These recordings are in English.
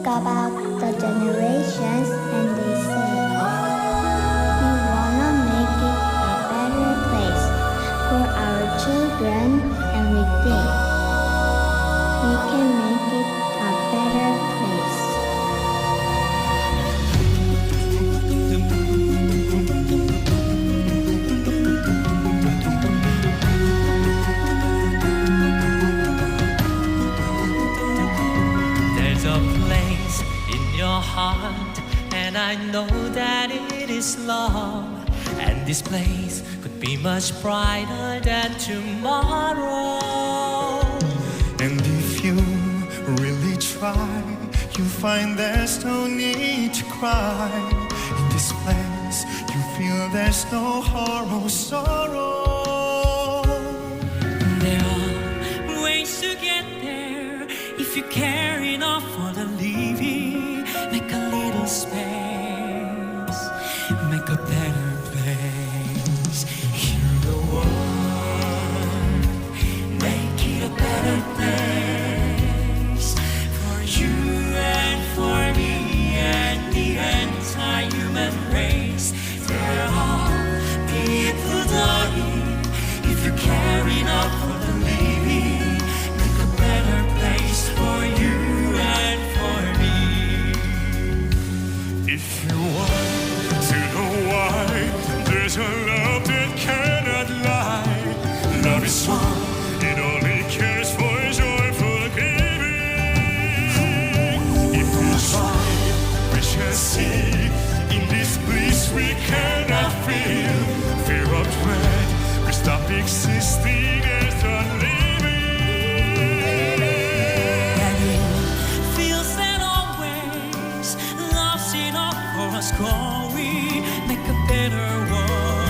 about the generations and they say, we wanna make it a better place for our children and we think we can make it a better place. There's a place in your heart, and I know that it is love. And this place could be much brighter than tomorrow. And if you really try, you find there's no need to cry. In this place, you feel there's no harm or sorrow. There are ways to get there if you care enough for the living. Make a little space, make a better place. Hear the word, make it a better place for you and for me and the entire human race. There are people dying. If you care enough for the living, make a better place for you and for me. If you want to know why, there's a love that cannot lie. Love is strong, it only cares for joyful giving. If we try, we shall see. In this bliss we cannot feel. Fear of dread, we stop existing as a living. And it feels that always love's enough for us growing. Make a better world.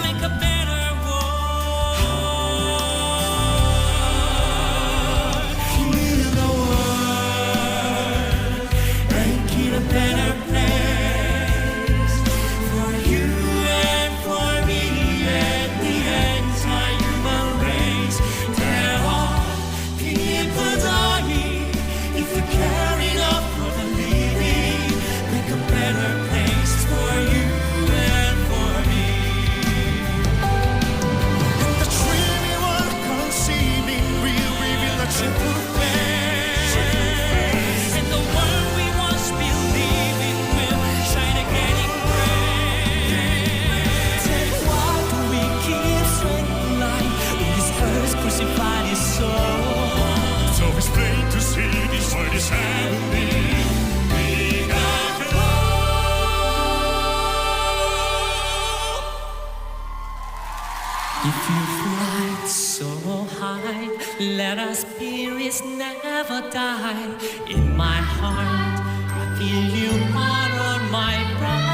Make a better world. Hear the word. Make it a better place for you and for me and the entire human race. There are people dying. If you care enough for the living, make a better place for you and for me. And the dream we were conceiving will reveal the triple face. And the world we once believed in will shine again in grace. Why do we keep strength alive when this earth crucified his soul? So it's plain to see this world is happening. If you fly so high, let our spirits never die. In my heart, I feel you are my brother.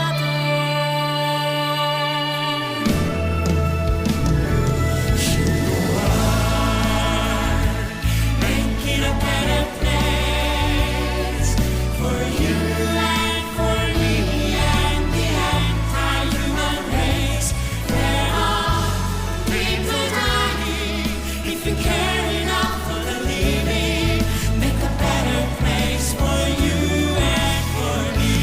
You are, make it a better place for you and for me and the entire human race. There are people dying. If you care enough for the living, make a better place for you and for me.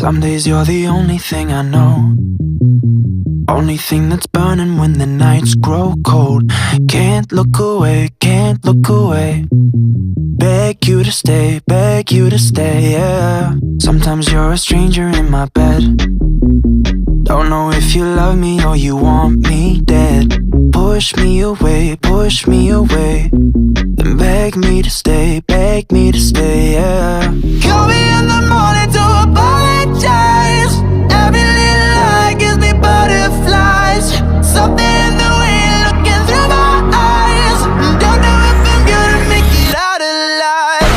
Some days you're the only thing I know, only thing that's burning when the nights grow cold. Can't look away, can't look away. Beg you to stay, yeah. Sometimes you're a stranger in my bed. Don't know if you love me or you want me dead. Push me away, then beg me to stay, yeah. Call me in the morning to apologize. Every little lie gives me butterflies. Something in the way you're looking through my eyes. Don't know if I'm gonna make it out alive.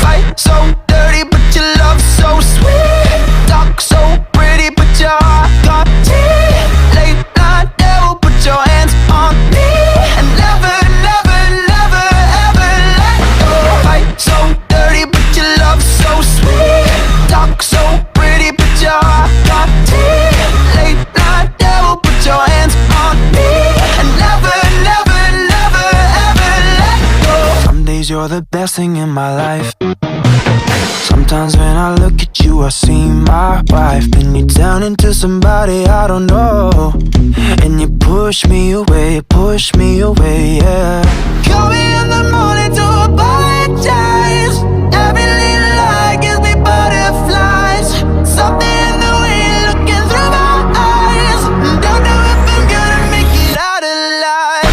Fight so dirty, but your love so sweet. Talk so pretty, but your heart got teeth. Late night devil, put your hands on me. And never, never, never, ever let go. Fight so dirty, but your love so sweet. Talk so pretty, but your heart got teeth. Late night devil, put your hands on me. And never, never, never, ever let go. Some days you're the best thing in my life. Sometimes when I look at you, I see my wife. Then you turn into somebody I don't know, and you push me away, yeah. Call me in the morning to apologize. Every little lie gives me butterflies. Something in the way you're looking through my eyes. Don't know if I'm gonna make it out alive.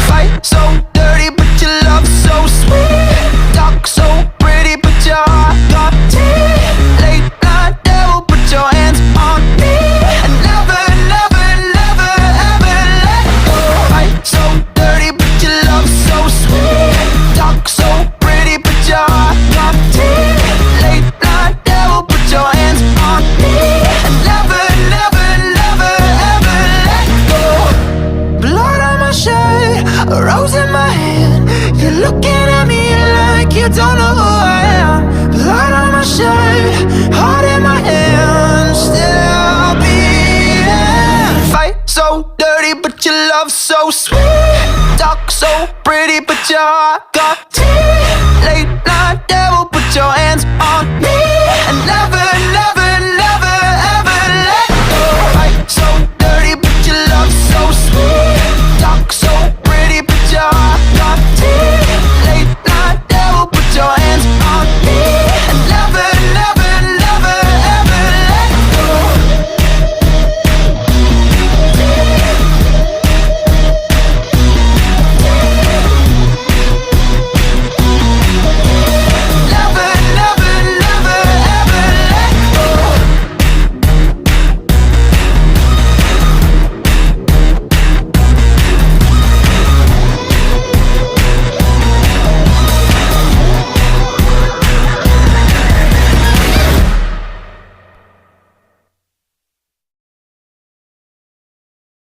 Fight so dirty, but your love so sweet. Talk so pretty, but your heart got teeth. Late night devil, put your hands on me. And never, never, never, ever let go. Fight so dirty, but your love so sweet. Talk so pretty, but your heart got teeth. Late night devil, put your hands on me. And never, never, never, ever let go. Blood on my shirt, a rose in my hand. You're looking at me like you don't know who I am. Blood on my shirt, heart in my hand. Still beating. Fight so dirty, but your love so sweet. Talk so pretty, but your heart got teeth. Late night devil, put your hands